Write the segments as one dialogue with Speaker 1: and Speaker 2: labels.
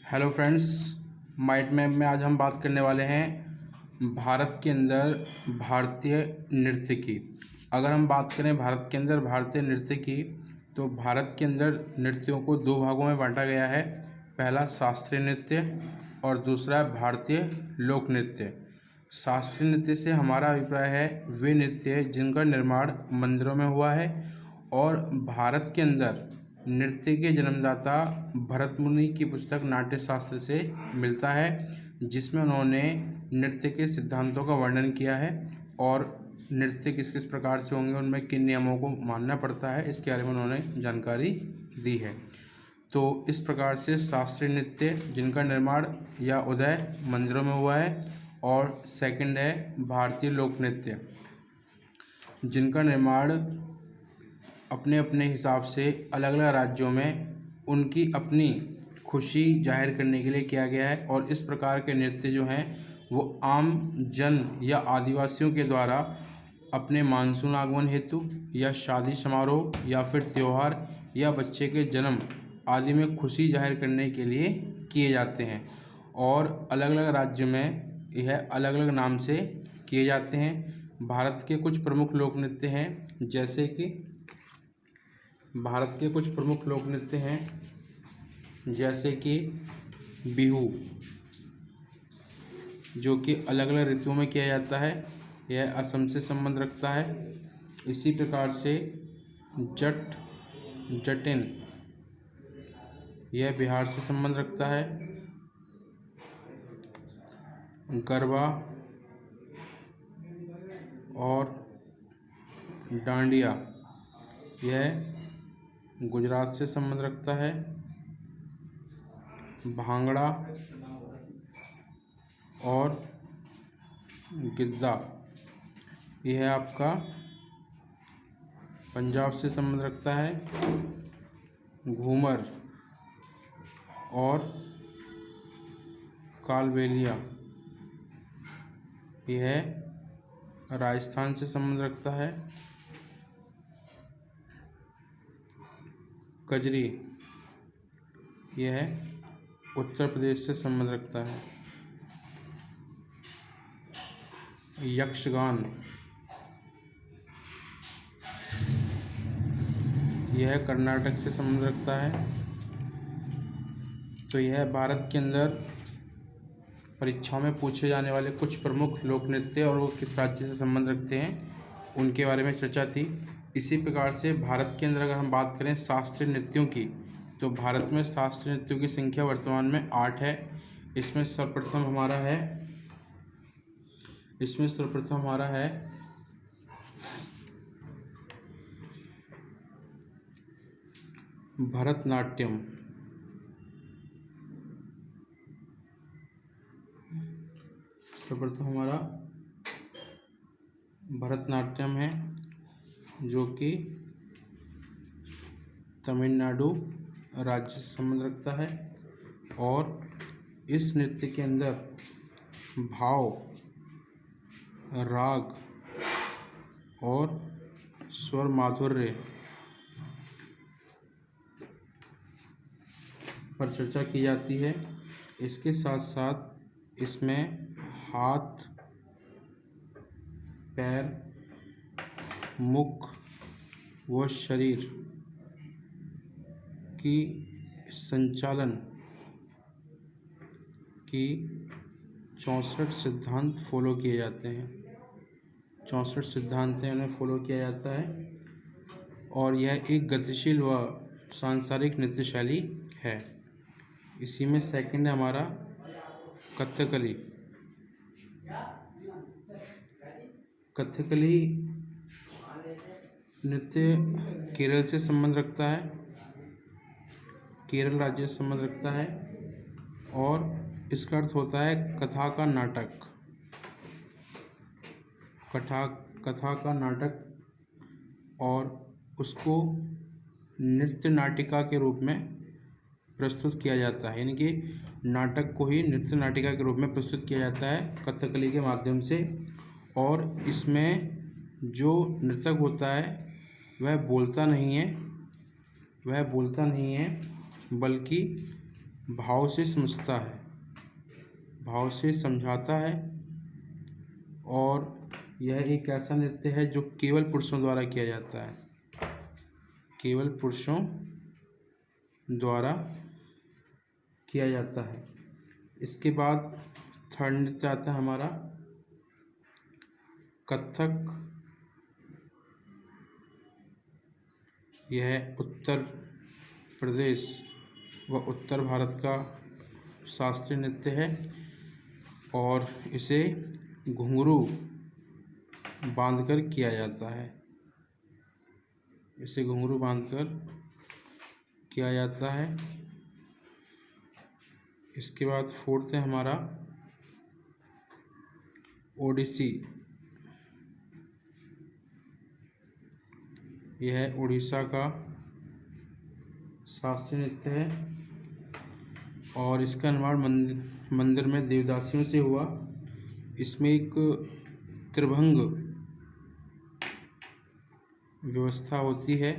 Speaker 1: Hello friends, mind map में आज हम बात करने वाले हैं भारत के अंदर भारतीय नृत्य की। अगर हम बात करें भारत के अंदर भारतीय नृत्य की, तो भारत के अंदर नृत्यों को दो भागों में बांटा गया है। पहला शास्त्रीय नृत्य और दूसरा भारतीय लोक नृत्य। शास्त्रीय नृत्य से हमारा अभिप्राय है वे नृत्य जिनका निर्माण मंदिरों में हुआ है, और भारत के अंदर नृत्य के जन्मदाता भरत मुनि की पुस्तक नाट्य शास्त्र से मिलता है, जिसमें उन्होंने नृत्य के सिद्धांतों का वर्णन किया है और नृत्य किस किस प्रकार से होंगे, उनमें किन नियमों को मानना पड़ता है, इसके बारे में उन्होंने जानकारी दी है। तो इस प्रकार से शास्त्रीय नृत्य जिनका निर्माण या उदय मंदिरों में हुआ है, और सेकंड है भारतीय लोक नृत्य जिनका निर्माण अपने अपने हिसाब से अलग अलग राज्यों में उनकी अपनी खुशी जाहिर करने के लिए किया गया है। और इस प्रकार के नृत्य जो हैं वो आम जन या आदिवासियों के द्वारा अपने मानसून आगमन हेतु या शादी समारोह या फिर त्यौहार या बच्चे के जन्म आदि में खुशी जाहिर करने के लिए किए जाते हैं, और अलग अलग राज्य में यह अलग अलग नाम से किए जाते हैं। भारत के कुछ प्रमुख लोक नृत्य हैं, जैसे कि भारत के कुछ प्रमुख लोक नृत्य हैं जैसे कि बिहू, जो कि अलग अलग ऋतुओं में किया जाता है, यह असम से संबंध रखता है। इसी प्रकार से जटिन यह बिहार से संबंध रखता है। गरबा और डांडिया यह गुजरात से संबंध रखता है। भांगड़ा और गिद्दा यह आपका पंजाब से संबंध रखता है। घूमर और कालबेलिया यह राजस्थान से संबंध रखता है। कजरी यह उत्तर प्रदेश से संबंध रखता है। यक्षगान यह कर्नाटक से संबंध रखता है। तो यह भारत के अंदर परीक्षाओं में पूछे जाने वाले कुछ प्रमुख लोक नृत्य और वो किस राज्य से संबंध रखते हैं उनके बारे में चर्चा थी। इसी प्रकार से भारत के अंदर अगर हम बात करें शास्त्रीय नृत्यों की, तो भारत में शास्त्रीय नृत्यों की संख्या वर्तमान में 8 है। इसमें सर्वप्रथम हमारा है भरतनाट्यम। सर्वप्रथम हमारा भरतनाट्यम है, जो कि तमिलनाडु राज्य से संबंध रखता है, और इस नृत्य के अंदर भाव, राग और स्वर माधुर्य पर चर्चा की जाती है। इसके साथ साथ इसमें हाथ, पैर, मुख व शरीर की संचालन की 64 सिद्धांत फॉलो किए जाते हैं। 64 सिद्धांत हैं, उन्हें फॉलो किया जाता है, और यह एक गतिशील व सांसारिक नृत्य शैली है। इसी में सेकंड है हमारा कथकली। कथकली नृत्य केरल से संबंध रखता है, केरल राज्य से संबंध रखता है, और इसका अर्थ होता है कथा का नाटक। कथा का नाटक, और उसको नृत्य नाटिका के रूप में प्रस्तुत किया जाता है, यानी कि नाटक को ही नृत्य नाटिका के रूप में प्रस्तुत किया जाता है कथकली के माध्यम से। और इसमें जो नृतक होता है वह बोलता नहीं है, बल्कि भाव से समझता है, भाव से समझाता है। और यह एक ऐसा नृत्य है जो केवल पुरुषों द्वारा किया जाता है, केवल पुरुषों द्वारा किया जाता है। इसके बाद थर्ड नृत्य आता है हमारा कथक। यह उत्तर प्रदेश व उत्तर भारत का शास्त्रीय नृत्य है और इसे घुंघरू बांधकर किया जाता है, इसे घुंघरू बांधकर किया जाता है। इसके बाद फोर्थ है हमारा ओडिसी। यह उड़ीसा का शास्त्रीय नृत्य है और इसका निर्माण मंदिर में देवदासियों से हुआ। इसमें एक त्रिभंग व्यवस्था होती है।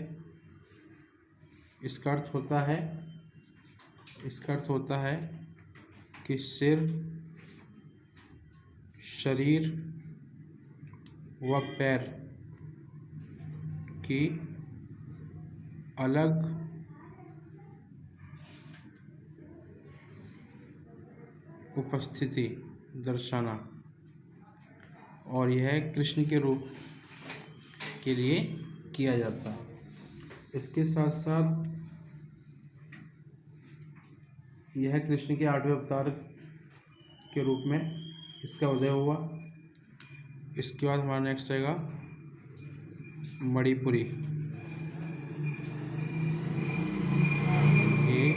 Speaker 1: इसका अर्थ होता है कि सिर, शरीर व पैर की अलग उपस्थिति दर्शाना, और यह कृष्ण के रूप के लिए किया जाता है। इसके साथ साथ यह कृष्ण के 8वें अवतार के रूप में इसका उदय हुआ। इसके बाद हमारा नेक्स्ट रहेगा मणिपुरी। ये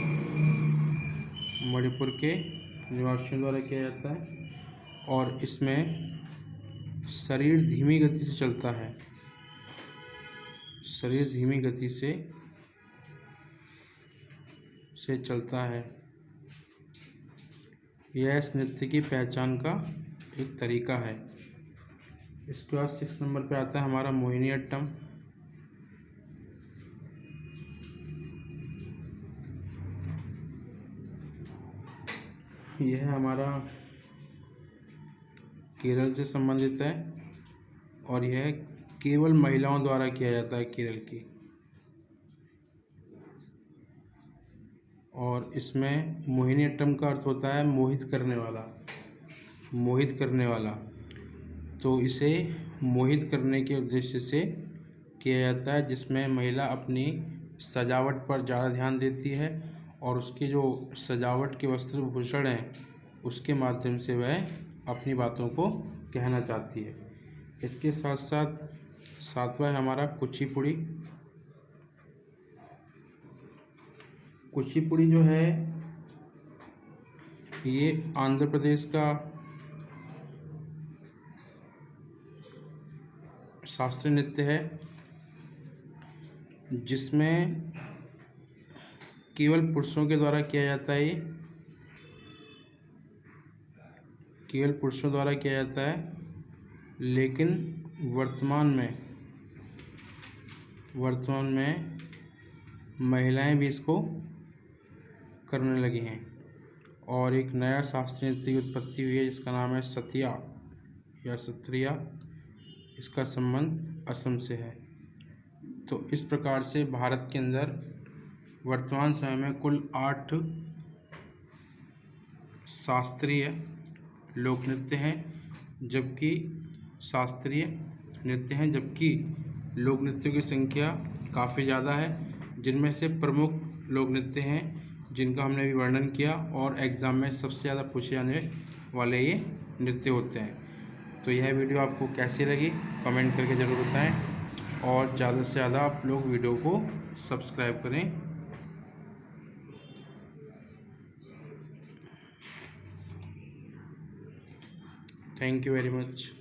Speaker 1: मणिपुर के निवासियों द्वारा किया जाता है और इसमें शरीर धीमी गति से चलता है, शरीर धीमी गति से चलता है। यह इस नृत्य की पहचान का एक तरीका है। इसके बाद 6 नंबर पे आता है हमारा मोहिनीअट्टम। यह हमारा केरल से संबंधित है और यह केवल महिलाओं द्वारा किया जाता है केरल की। और इसमें मोहिनीअट्टम का अर्थ होता है मोहित करने वाला, मोहित करने वाला। तो इसे मोहित करने के उद्देश्य से किया जाता है, जिसमें महिला अपनी सजावट पर ज़्यादा ध्यान देती है और उसके जो सजावट के वस्त्र भूषण हैं उसके माध्यम से वह अपनी बातों को कहना चाहती है। इसके साथ साथ 7वां है हमारा कुचिपुड़ी। कुचिपुड़ी जो है ये आंध्र प्रदेश का शास्त्रीय नृत्य है, जिसमें केवल पुरुषों के द्वारा किया जाता है। ये केवल पुरुषों द्वारा किया जाता है, लेकिन वर्तमान में महिलाएं भी इसको करने लगी हैं और एक नया शास्त्रीय नृत्य की उत्पत्ति हुई है जिसका नाम है सतिया या सत्रिया। इसका संबंध असम से है। तो इस प्रकार से भारत के अंदर वर्तमान समय में कुल 8 शास्त्रीय लोक नृत्य हैं, जबकि लोक नृत्यों की संख्या काफ़ी ज़्यादा है, जिनमें से प्रमुख लोक नृत्य हैं जिनका हमने अभी वर्णन किया और एग्ज़ाम में सबसे ज़्यादा पूछे जाने वाले ये नृत्य होते हैं। तो यह वीडियो आपको कैसी लगी कमेंट करके ज़रूर बताएं और ज़्यादा से ज़्यादा आप लोग वीडियो को सब्सक्राइब करें। Thank you very much.